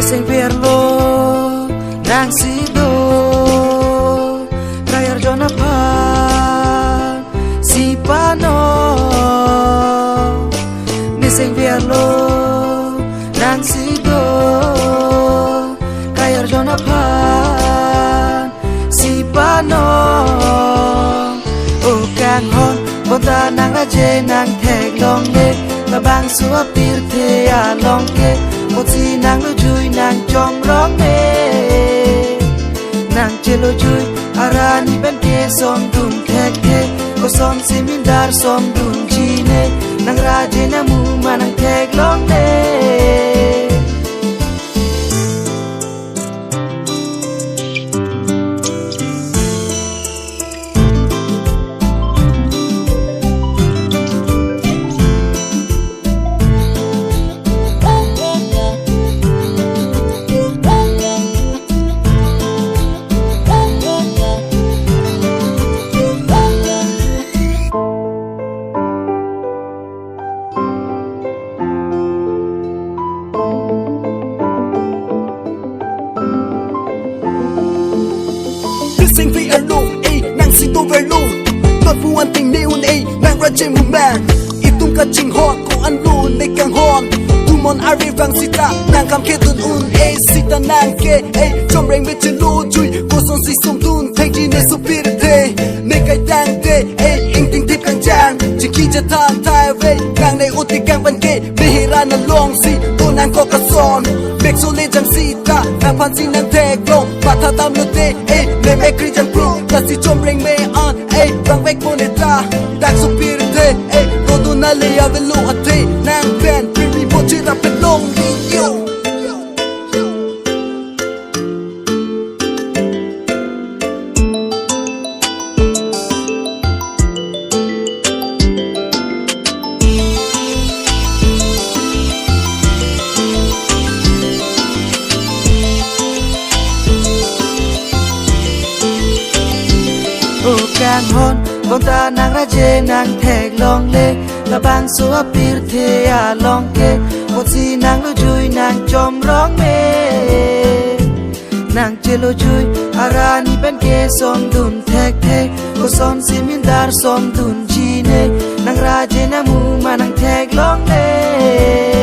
Bising verlo nang sido Rayar Jonapan si pano Bising verlo nang sido Rayar Jonapan si pano O kang hon Bota nang aje nang thek long le La bang suwa pir the a long ke Moti nang lu jui nang chong rong me Nang chelo jui arani ben ke som dun thek the Ko som simindar som dun jine Nang raje na mu ma nang thek long le Sing vì ở luôn, nàng xin tôi về luôn. Tôi phụ anh tình yêu nàng ra trên vùng bàn. Ít tung cả trình hòn, cô ăn luôn để càng hòn. Tu mòn ari vang sita, nàng cầm kê tuần un, sita nàng kê, trong rèn bên chân lô chui. Cô son si sông tuôn, thay chỉ để sụp bịt thế. Nên cái đang tê, anh tình tiếp càng chàng. Chỉ khi cha than thai về, nàng này út thì càng văn kê. Bê hê ra nàng long si, tôi nàng có cả son. Bek so lên chẳng sita, nàng phan xin nàng thèk long. Và thà tam lượt tê, mẹ mẹ kri chẳng pro. Ta si chom rèn mê an, vang vek moneta. Đang sụp bịt thế, tôi tu na lê à về lộ à thế. Nàng ven, pretty bộ chỉ ra bên long đi yêu. O kang hon Bota nang raje nang thek long le La bang suwa pir the a long ke Moti nang lu jui nang chom rong me Nang chelo jui arani ben ke som dun thek the Ko som simindar som dun jine Nang raje na mu ma nang thek long le